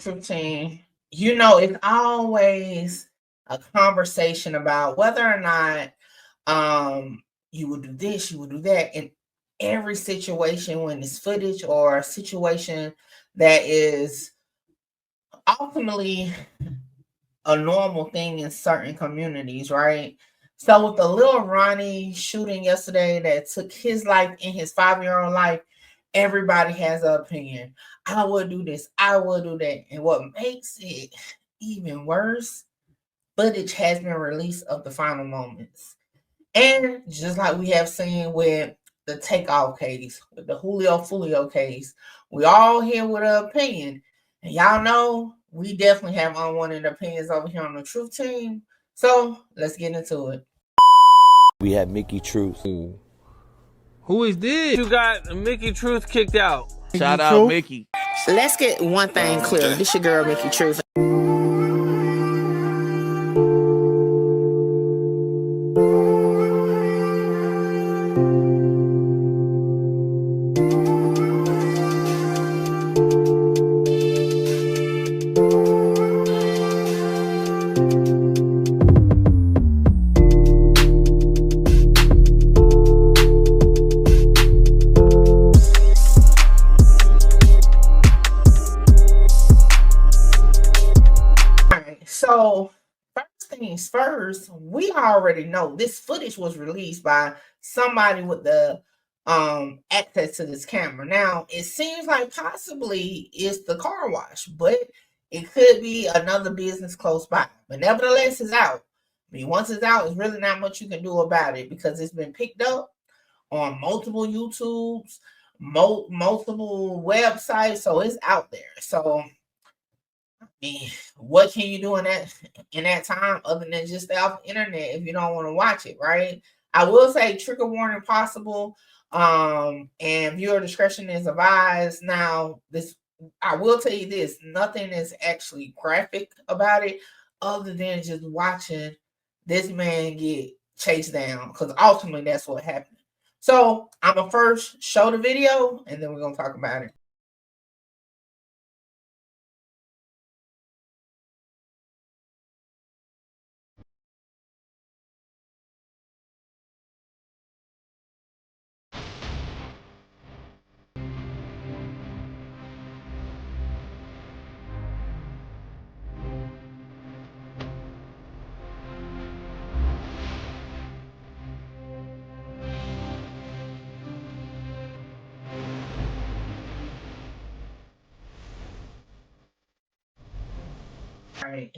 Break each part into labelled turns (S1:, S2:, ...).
S1: truth team, you know, it's always a conversation about whether or not you would do this, you would do that. In every situation when it's footage or a situation that is ultimately a normal thing in certain communities, right? So with the Lil Ronnie shooting yesterday that took his life in his 5-year-old life, everybody has an opinion. I would do this, I would do that. And what makes it even worse, footage has been released of the final moments. And just like we have seen with the takeoff case, with the Julio Fulio case, we all here with an opinion. And y'all know we definitely have unwanted opinions over here on the Truth Team. So let's get into it.
S2: We have Mickey Truth.
S3: Who is this? You got Mickey Truth kicked out.
S2: Shout out Mickey.
S4: Let's get one thing clear. This your girl, Mickey Truth.
S1: So first things first, we already know this footage was released by somebody with the access to this camera. Now it seems like possibly it's the car wash, but it could be another business close by. But nevertheless, it's out. I mean, once it's out, there's really not much you can do about it because it's been picked up on multiple YouTubes, multiple websites, so it's out there. So what can you do in that time other than just stay off the internet if you don't want to watch it, right? I will say trigger warning possible, and viewer discretion is advised. Now, this I will tell you this: nothing is actually graphic about it, other than just watching this man get chased down, because ultimately that's what happened. So I'm gonna first show the video, and then we're gonna talk about it. Right.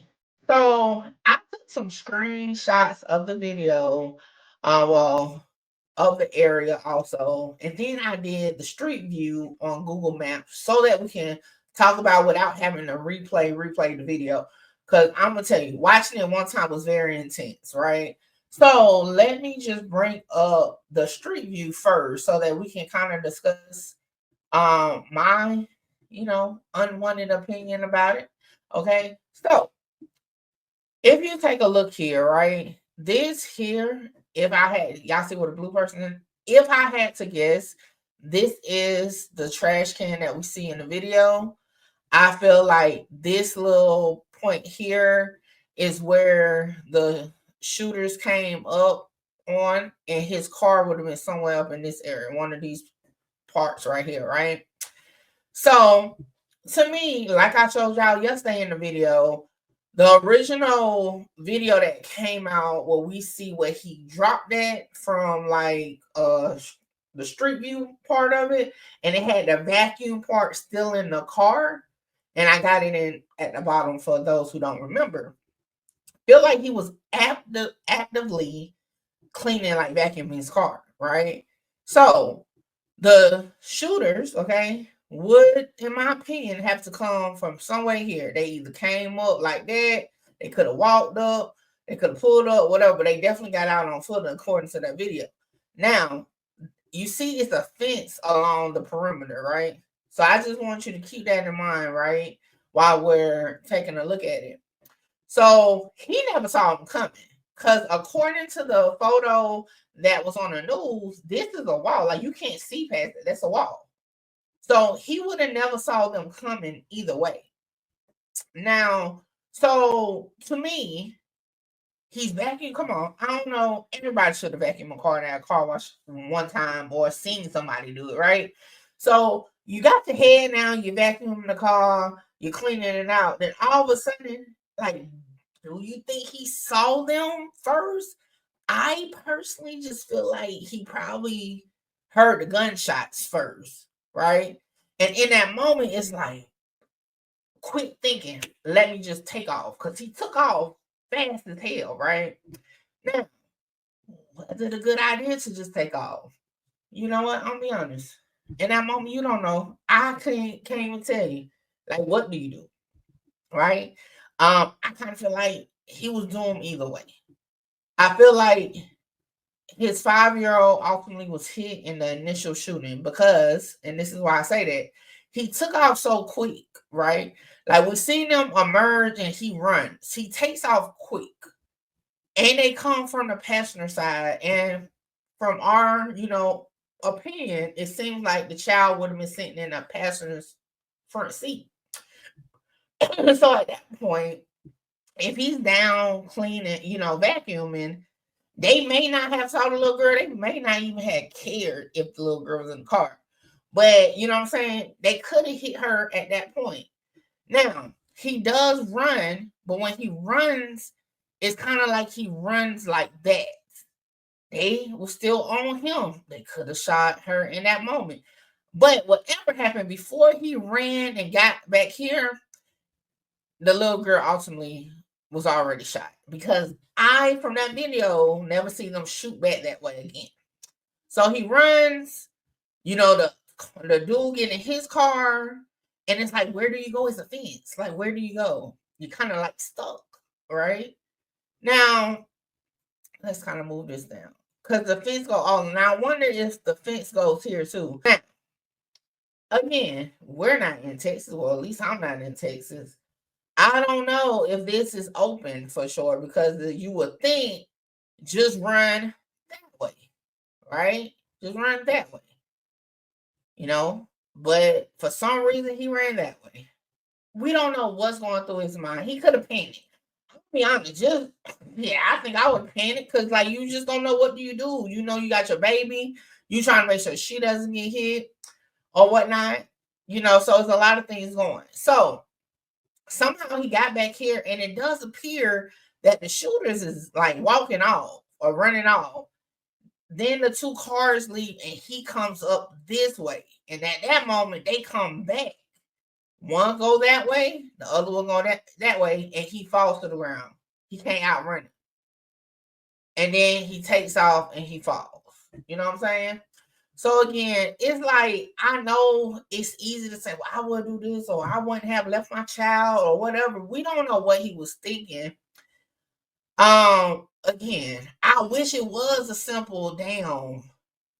S1: So I took some screenshots of the video, well, of the area also, and then I did the street view on Google Maps so that we can talk about without having to replay the video. Because I'm gonna tell you, watching it one time was very intense, right? So let me just bring up the street view first so that we can kind of discuss my unwanted opinion about it. Okay, so if you take a look here, right, this here, if I had, y'all see what a blue person is? If I had to guess, this is the trash can that we see in the video. I feel like this little point here is where the shooters came up on, and his car would have been somewhere up in this area, one of these parts right here, right? So to me, like I showed y'all yesterday in the video, the original video that came out where we see where he dropped that from like the street view part of it, and it had the vacuum part still in the car, and I got it in at the bottom for those who don't remember. Feel like he was actively cleaning, like vacuuming his car, right? So the shooters, okay, would, in my opinion, have to come from somewhere here. They either came up like that, they could have walked up, they could have pulled up, whatever, but they definitely got out on foot according to that video. Now, you see it's a fence along the perimeter, right? So I just want you to keep that in mind, right, while we're taking a look at it. So he never saw him coming, because according to the photo that was on the news, this is a wall. Like, you can't see past it. That's a wall. So he would have never saw them coming either way. Now, so to me, he's vacuuming. Come on, I don't know. Everybody should have vacuumed a car in a car wash one time or seen somebody do it, right? So you got the head now. You vacuuming the car. You're cleaning it out. Then all of a sudden, like, do you think he saw them first? I personally just feel like he probably heard the gunshots first, right? And in that moment, it's like, quit thinking, let me just take off. Because he took off fast as hell, right? Now, was it a good idea to just take off? You know what? I'll be honest. In that moment, you don't know. I can't even tell you. Like, what do you do? Right? I kind of feel like he was doomed either way. I feel like his 5-year-old ultimately was hit in the initial shooting because, and this is why I say that, he took off so quick, right? Like, we seen him emerge and he runs. He takes off quick. And they come from the passenger side. And from our, opinion, it seems like the child would have been sitting in a passenger's front seat. So at that point, if he's down cleaning, vacuuming, they may not have saw the little girl. They may not even have cared if the little girl was in the car. But, you know what I'm saying? They could have hit her at that point. Now, he does run, but when he runs, it's kind of like he runs like that. They were still on him. They could have shot her in that moment. But whatever happened before he ran and got back here, the little girl ultimately was already shot. Because I, from that video, never see them shoot back that way again. So he runs, the dude get in his car, and it's like, where do you go? It's a fence. Like, where do you go? You're kind of like stuck, right? Now, let's kind of move this down. Because the fence goes on. Now, I wonder if the fence goes here too. Now, again, we're not in Texas. Well, at least I'm not in Texas. I don't know if this is open for sure, because you would think just run that way, right? Just run that way, But for some reason, he ran that way. We don't know what's going through his mind. He could have panicked. I'll be honest, I think I would panic because, like, you just don't know what do. You got your baby. You trying to make sure she doesn't get hit or whatnot. So it's a lot of things going. So somehow he got back here, and it does appear that the shooters is like walking off or running off. Then the two cars leave, and he comes up this way. And at that moment, they come back. One go that way, the other one go that way, and he falls to the ground. He can't outrun it. And then he takes off and he falls. You know what I'm saying? So again, it's like, I know it's easy to say, well, I would do this, or I wouldn't have left my child, or whatever. We don't know what he was thinking. Again, I wish it was a simple damn,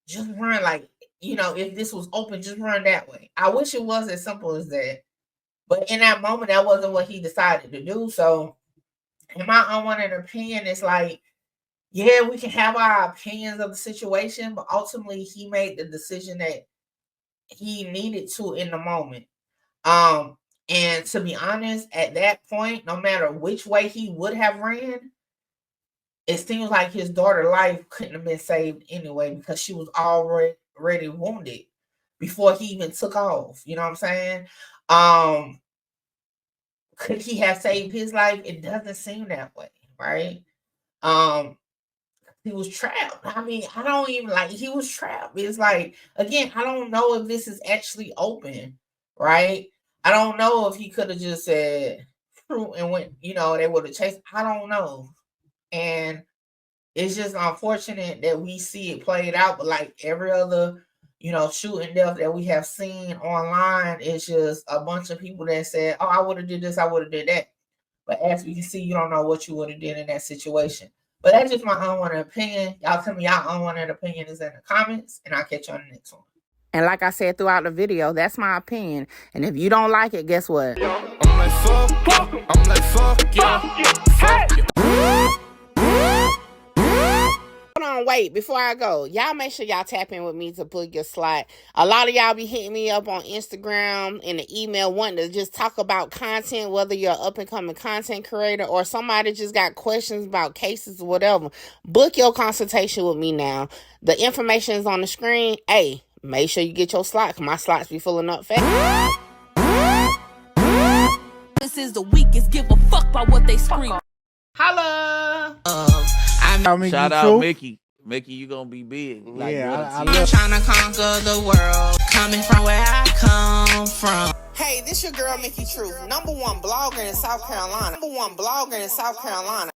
S1: just run, like, if this was open, just run that way. I wish it was as simple as that. But in that moment, that wasn't what he decided to do. So in my unwanted opinion, it's like, yeah, we can have our opinions of the situation, but ultimately he made the decision that he needed to in the moment. And to be honest, at that point, no matter which way he would have ran, it seems like his daughter's life couldn't have been saved anyway, because she was already wounded before he even took off. You know what I'm saying? Could he have saved his life? It doesn't seem that way, right? He was trapped. I mean, I don't even he was trapped. It's like, again, I don't know if this is actually open, right? I don't know if he could have just said fruit and went, they would have chased. I don't know. And it's just unfortunate that we see it played out, but like every other, shooting death that we have seen online, it's just a bunch of people that said, oh, I would have did this, I would have did that. But as we can see, you don't know what you would have did in that situation. But that's just my unwanted opinion. Y'all tell me y'all unwanted opinion is in the comments, and I'll catch you on the next one.
S4: And like I said throughout the video, that's my opinion. And if you don't like it, guess what?
S5: I'm like, fuck you. I'm like, fuck you. Fuck you.
S4: Hold on, wait, before I go, y'all make sure y'all tap in with me to book your slot. A lot of y'all be hitting me up on Instagram and the email wanting to just talk about content, whether you're an up-and-coming content creator or somebody just got questions about cases or whatever. Book your consultation with me now. The information is on the screen. Hey, make sure you get your slot, because my slots be filling up fast.
S6: This is the weakest, give a fuck about what they scream.
S4: Holla!
S3: Shout out Mickey. Mickey, you gonna be big. Like,
S4: I'm trying to conquer the world, coming from where I come from. Hey, this your girl, Mickey Truth, #1 blogger in South Carolina. #1 blogger in South Carolina.